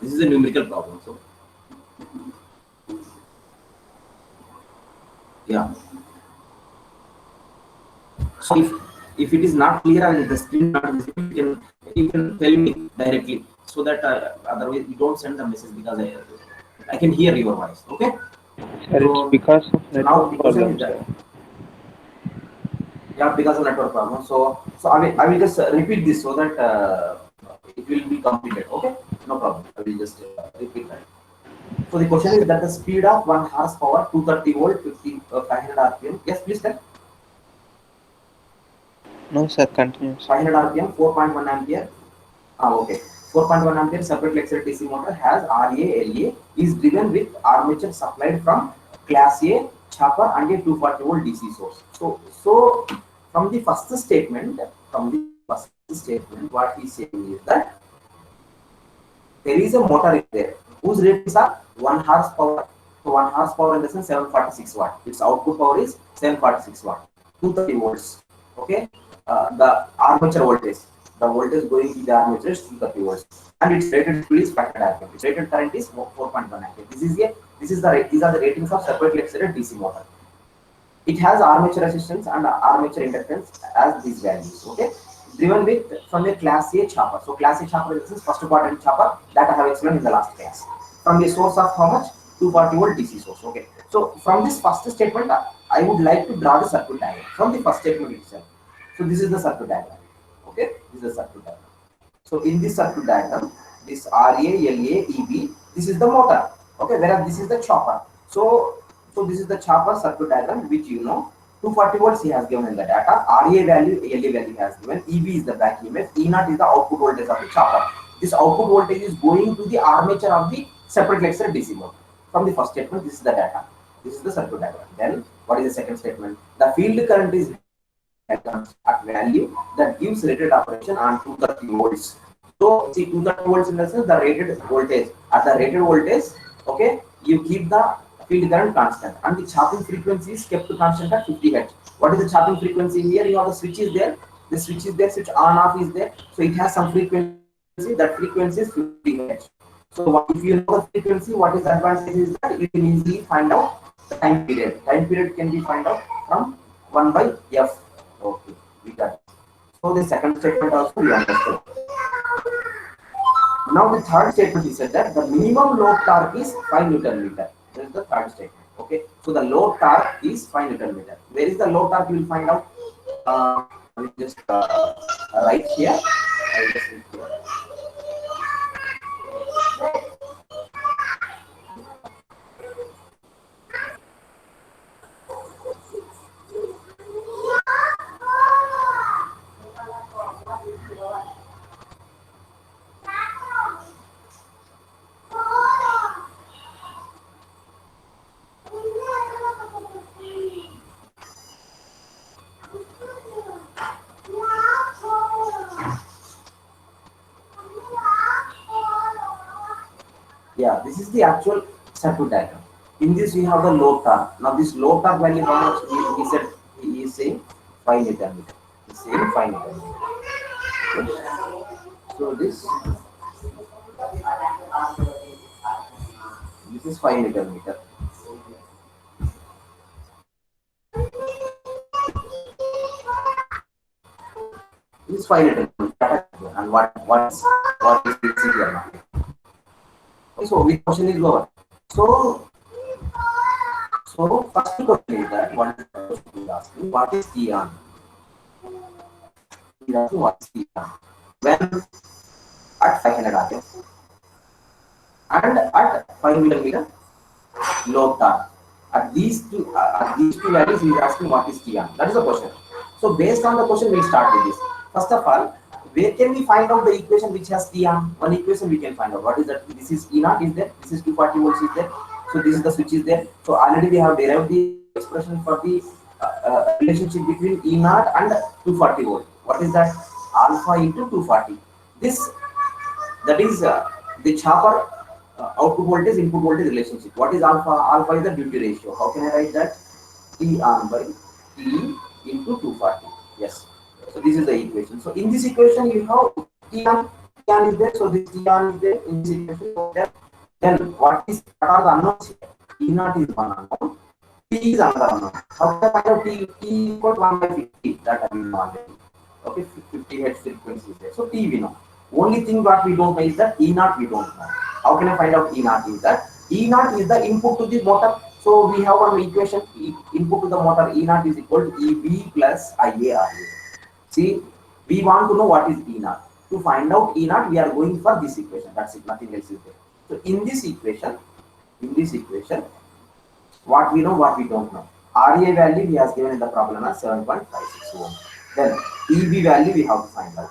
This is a numerical problem. So yeah. So if it is not clear and the screen not visible, you can tell me directly, so that otherwise you don't send the message, because I can hear your voice. Okay. Sir, it's So because of now network the question problem, is that, sir. yeah, because of network problem. So I will just repeat this, so that it will be completed. Okay, no problem. I will just repeat that. So the question is that the speed of 1 horsepower, 230 volt, 500 rpm. Yes, please tell. No, sir, continue, sir. 500 rpm, 4.1 ampere. Okay. 4.1 ampere separate axle DC motor has RA is driven with armature supplied from class A chopper and a 240 volt DC source. So from the first statement, what he is saying is that there is a motor in there whose ratings are 1 horsepower. So 1 horsepower in the sense 746 watt. Its output power is 746 watt, 230 volts. Okay, the armature voltage, the voltage going to the armature is 230 volts, and its rated speed is 500 rpm. Its rated current is 4.1 ampere. These are the ratings of separately excited DC motor. It has armature resistance and armature inductance as these values. Okay, driven with from a class A chopper. So class A chopper is first quadrant chopper that I have explained in the last class. From the source of how much? 240 volt DC source. Okay, so from this first statement, I would like to draw the circuit diagram from the first statement itself. So this is the circuit diagram. Okay, this is the circuit diagram. So in this circuit diagram, this RA, LA, EB, this is the motor. Okay, whereas this is the chopper. So this is the chopper circuit diagram, which 240 volts he has given in the data. RA value, LA value he has given. EB is the back EMF. E naught is the output voltage of the chopper. This output voltage is going to the armature of the separate axle DC motor. From the first statement, this is the data. This is the circuit diagram. Then what is the second statement? The field current is at value that gives rated operation on 230 volts. So see 230 volts in the sense the rated voltage. At the rated voltage, okay, you keep the field current constant, and the chopping frequency is kept constant at 50 hertz. What is the chopping frequency here? You have the switch is there. The switch is there. Switch on off is there. So it has some frequency. That frequency is 50 hertz. So if you know the frequency, what is the advantage is that you can easily find out the time period. Time period can be find out from 1 by f. Okay, we got it. So the second statement also we understood. Now the third statement is said that the minimum load torque is 5 Newton meter. This is the third statement. Okay, so the load torque is 5 Newton meter. Where is the load torque? You will find out. I will just write here. I will just write here. Yeah, this is the actual circuit diagram. In this, we have the load torque. Now, this load torque value, how much he said he is saying 5 Newton meter. He's saying 5 Newton meter. Okay. So this is 5 Newton meter. This is 5 Newton meter. And what is this here? Okay, so which question is lower? So first question is that what is the question is asking? What is T on? He's asking what is T on? When at 500 rpm and at 5 millimeter load torque. At these two values, he is asking what is T on. That is the question. So based on the question, we will start with this. First of all, where can we find out the equation which has T on? One equation we can find out. What is that? This is E naught is there. This is 240 volts is there. So this is the switch is there. So already we have derived the expression for the relationship between E naught and 240 volt. What is that? Alpha into 240. This, that is the chopper output voltage input voltage relationship. What is alpha? Alpha is the duty ratio. How can I write that? T on by T into 240. Yes. So this is the equation. So in this equation you have T on T1 is there, so this T1 is there in this equation. So then what are the unknowns here? E naught is one unknown, T is another unknown. How can I find out T? T equal to 1 by 50. That I know already. Okay, 50 hertz frequency is there. So T we know. Only thing what we don't know is that E naught we don't know. How can I find out E naught is that? E naught is the input to the motor. So we have one equation, input to the motor E naught is equal to EB plus IARA. See, we want to know what is E naught. To find out E naught, we are going for this equation. That's it, nothing else is there. So in this equation, what we know, what we don't know. RA value he has given in the problem as 7.56 ohm. Then EB value we have to find out.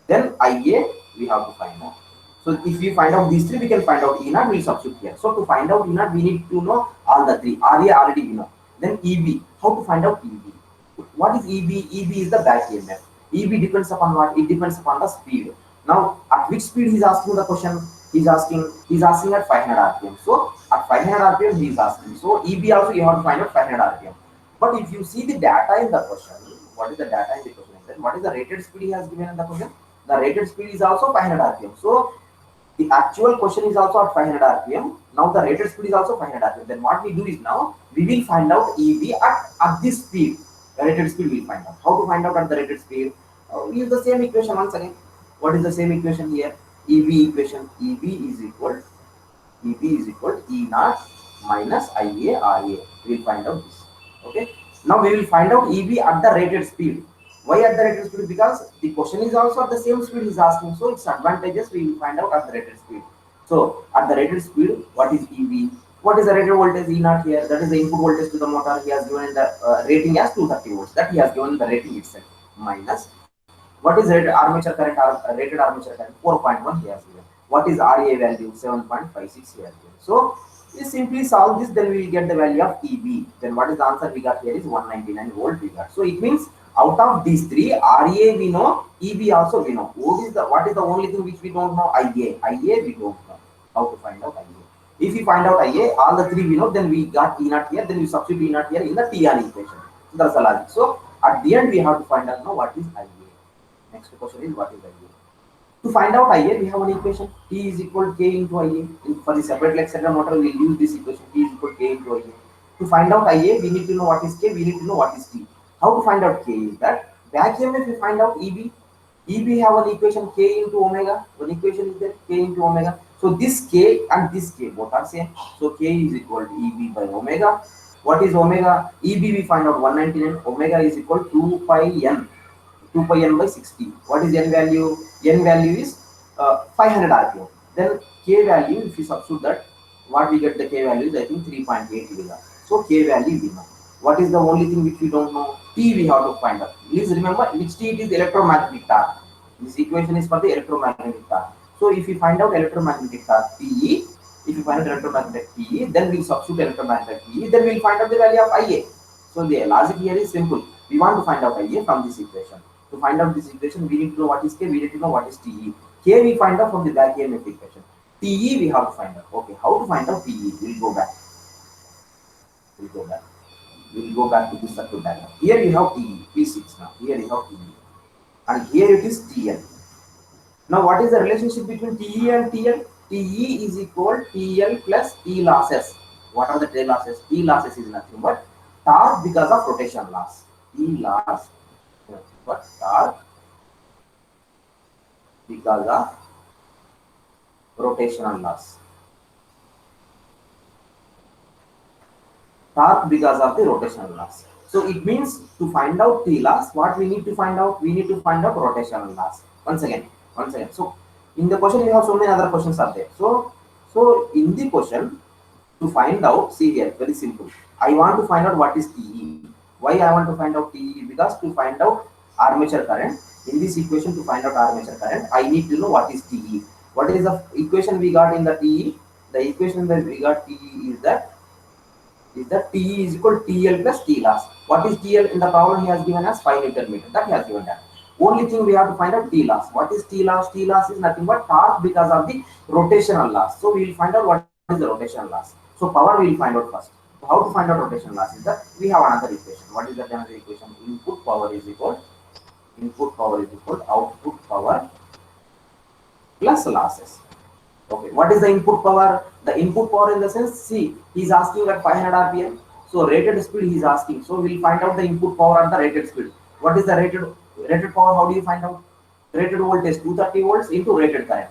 Then IA we have to find out. So if we find out these three, we can find out E naught, we'll substitute here. So to find out E naught, we need to know all the three. RA already we know. Then EB, how to find out EB? What is EB? EB is the back EMF. EB depends upon what? It depends upon the speed. Now, at which speed he's asking the question? He's asking at 500 RPM. So at 500 RPM he is asking. So EB also you have to find out 500 RPM. But if you see the data in the question, what is the data in the question? Then what is the rated speed he has given in the question? The rated speed is also 500 RPM. So the actual question is also at 500 RPM. Now the rated speed is also 500 RPM. Then what we do is now we will find out EB at this speed. The rated speed we will find out. How to find out at the rated speed? We use the same equation once again. What is the same equation here? EB equation. EB is equal E naught minus IA RA. We will find out this. Okay. Now we will find out EB at the rated speed. Why at the rated speed? Because the question is also at the same speed he's asking. So its advantages we will find out at the rated speed. So at the rated speed, what is EB? What is the rated voltage E naught here? That is the input voltage to the motor. He has given the rating as 230 volts. That he has given the rating itself. Minus what is rated armature current? Rated armature current 4.1 he has given. What is RA value? 7.56 he has given. So we simply solve this, then we will get the value of EB. Then what is the answer we got here is 199 volt we got. So it means out of these three, RA we know, EB also we know. What is the only thing which we don't know? IA. IA we don't know. How to find out IA? If we find out IA, all the three we know, then we got E naught here, then we substitute E naught here in the TR equation. So that's the logic. So at the end we have to find out now what is IA. Next question is what is IA? To find out IA, we have an equation T is equal to K into IA. For the separate leg center motor, we will use this equation T is equal to K into IA. To find out IA, we need to know what is K, we need to know what is T. How to find out K is that back EMF we find out EB. EB have an equation K into omega. One equation is there K into omega. So this K and this K both are same. So K is equal to EB by omega. What is omega? EB we find out 199. Omega is equal to 2 pi n. 2 pi n by 60. What is n value? N value is 500 RPM. Then K value, if you substitute that, what we get the K value is I think 3.8 we got. So K value we know. What is the only thing which we don't know? T we have to find out. Please remember which T it is electromagnetic torque. This equation is for the electromagnetic torque. So if we find out electromagnetic torque TE, if you find out electromagnetic TE, then we'll substitute electromagnetic TE, then we'll find out the value of IA. So the logic here is simple. We want to find out IA from this equation. To find out this equation, we need to know what is K, we need to know what is TE. K we find out from the back EMF equation. TE we have to find out. Okay, how to find out TE? We'll go back. We'll go back to this circuit diagram. Here you have TE, P6 now. Here you have TE. And here it is TL. Now what is the relationship between TE and TL? TE is equal to TL plus T losses. What are the T losses? T losses is nothing but torque because of rotation loss. T loss, but torque because of rotational loss. Torque because of the rotational loss. So it means to find out T loss, what we need to find out? We need to find out rotational loss. Once again. So in the question you have so many other questions are there. So in the question to find out, see here, very simple. I want to find out what is TE. Why I want to find out TE? Because to find out armature current, in this equation to find out armature current, I need to know what is TE. What is the equation we got in the TE? The equation that we got TE is that TE is equal to TL plus T loss. What is TL? In the problem he has given us 5 Newton meter. That he has given that. Only thing we have to find out T loss. What is T loss? T loss is nothing but torque because of the rotational loss. So we will find out what is the rotational loss. So power we will find out first. So how to find out rotational loss is that we have another equation. What is that another equation? Input power is equal to output power plus losses. Okay, what is the input power? The input power in the sense, see, he's asking at 500 rpm. So rated speed he's asking. So we'll find out the input power at the rated speed. What is the rated power? How do you find out? Rated voltage 230 volts into rated current.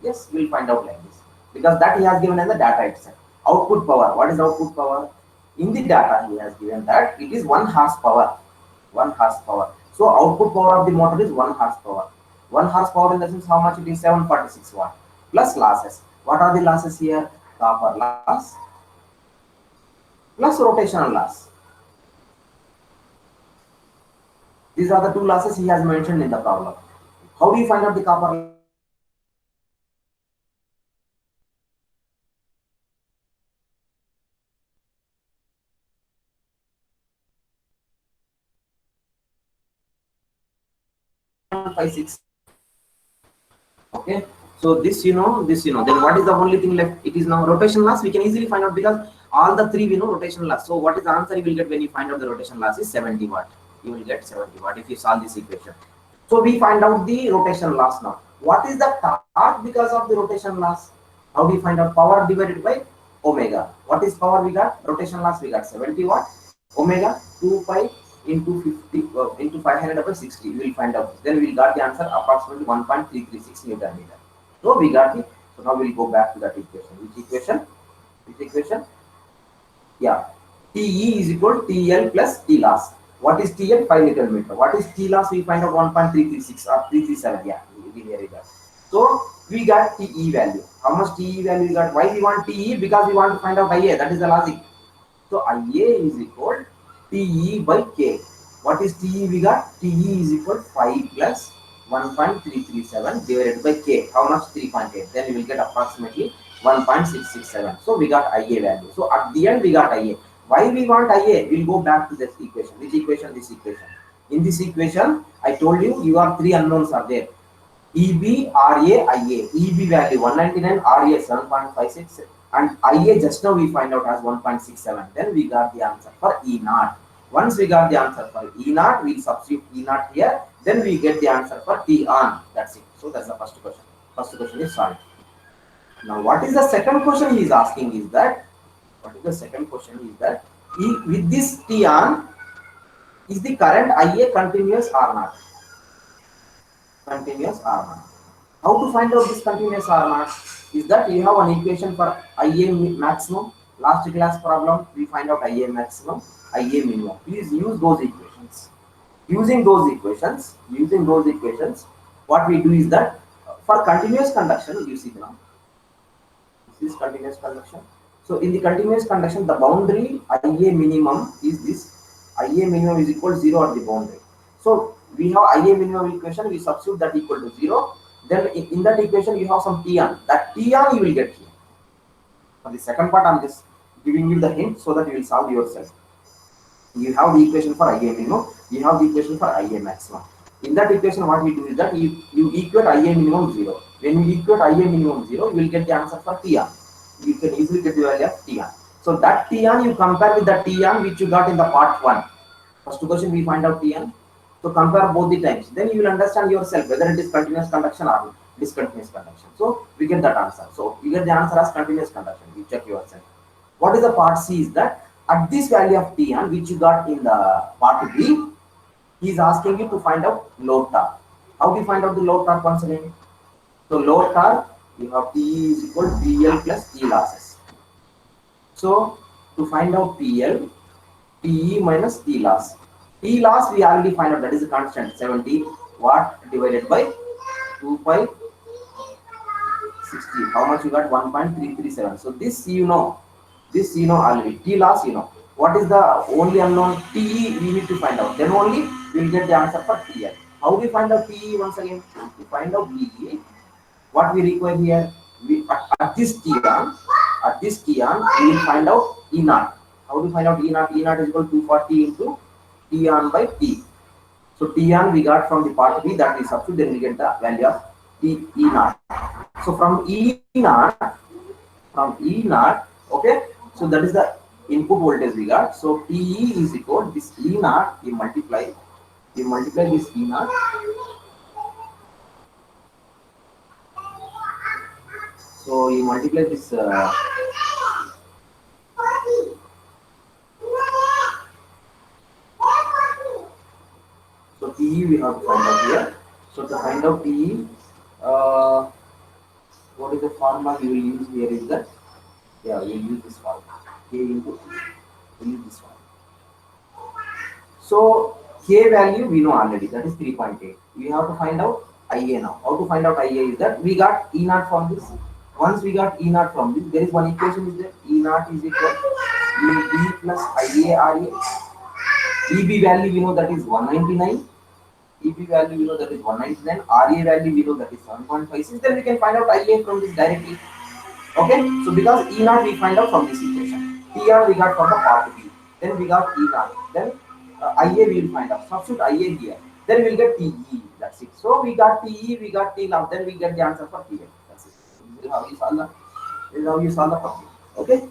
Yes, we'll find out like this because that he has given in the data itself. Output power. What is output power? In the data he has given that it is 1 horsepower. 1 horsepower. So output power of the motor is 1 horsepower. 1 horsepower in the sense how much it is 746 watt plus losses. What are the losses here? Copper loss plus rotational loss. These are the two losses he has mentioned in the problem. How do you find out the copper loss? Okay, so this you know, this you know, then what is the only thing left? It is now rotation loss. We can easily find out because all the three we know rotation loss. So what is the answer you will get when you find out the rotation loss is 70 watt. You will get 70 watt if you solve this equation. So we find out the rotation loss now. What is the torque because of the rotation loss? How do you find out? Power divided by omega. What is power we got? Rotation loss we got 70 watt. Omega 2 pi into 50 into 500 over 60. We will find out. Then we will got the answer approximately 1.336 Newton meter. So we got it. So now we will go back to that equation. Which equation? Which equation? Yeah. TE is equal to TL plus T loss. What is TL? 5 Newton meter. What is T loss? We find out 1.336 or 337. Yeah, we got. So we got TE value. How much TE value we got? Why we want TE? Because we want to find out IA. That is the logic. So IA is equal TE by K. What is TE we got? TE is equal to 5 plus 1.337 divided by K. How much? 3.8. Then we will get approximately 1.667. So we got IA value. So at the end we got IA. Why we want IA? We'll go back to this equation. Which equation? This equation. In this equation, I told you your three unknowns are there. EB, RA, IA. EB value 199, RA 7.56, and IA just now we find out as 1.67. Then we got the answer for E naught. Once we got the answer for E naught, we substitute E naught here. Then we get the answer for T on. That's it. So that's the first question. First question is solved. Now what is the second question he is asking is that, what is the second question is that, with this T on, is the current IA continuous or not? Continuous or not? How to find out this continuous or not? Is that you have an equation for IA maximum. Last class problem, we find out IA maximum, IA minimum. Please use those equations. Using those equations, what we do is that for continuous conduction, you see now, this is continuous conduction. So in the continuous conduction, the boundary IA minimum is this. IA minimum is equal to 0 at the boundary. So we have IA minimum equation, we substitute that equal to 0. Then in that equation, you have some T on. That T on you will get here. For the second part, I'm just giving you the hint so that you will solve yourself. You have the equation for IA minimum, you have the equation for IA maximum. In that equation, what we do is that you equate IA minimum 0. When you equate IA minimum 0, you will get the answer for T on. You can easily get the value of T on. So that T on you compare with the T on which you got in the part 1. First question we find out T on. So compare both the times. Then you will understand yourself whether it is continuous conduction or discontinuous conduction. So we get that answer. So you get the answer as continuous conduction. You check yourself. What is the part C is that at this value of T on which you got in the part B, he is asking you to find out load torque. How do you find out the load torque once again? So load torque, you have T is equal to PL plus T losses. So to find out PL, TE minus T loss. T loss we already find out, that is a constant 70 watt divided by 2 pi 60. How much you got? 1.337. So this you know. This you know already. T loss you know. What is the only unknown? TE we need to find out. Then only we will get the answer for TL. How do we find out TE once again? To find out TE, what we require here? We at this T on, we will find out E naught. How do you find out E naught? E naught is equal to 240 into T on by T. So T on we got from the part B, that we substitute, then we get the value of E naught. So from E naught, okay. So that is the input voltage we got. So TE is equal to this E naught. You multiply this E naught So you multiply this. So TE we have to find out here. So to find out TE, uh, what is the formula we will use here is that, yeah, we will use this formula. K into T. We will use this one. So K value we know already, that is 3.8. We have to find out IA now. How to find out IA is that we got E naught from this. Once we got E naught from this, there is one equation is that E naught is equal EB plus IA RA. EB value we know that is 199. EB value we know that is 199. RA value we know that is 7.56. Then we can find out IA from this directly. Okay, so because E naught we find out from this equation. TR we got from the part B. Then we got E naught. Then IA we will find out. Substitute IA here. Then we will get TE. That's it. So we got TE, we got T naught. Then we get the answer for TN. That's it. This is how you solve the problem. Okay.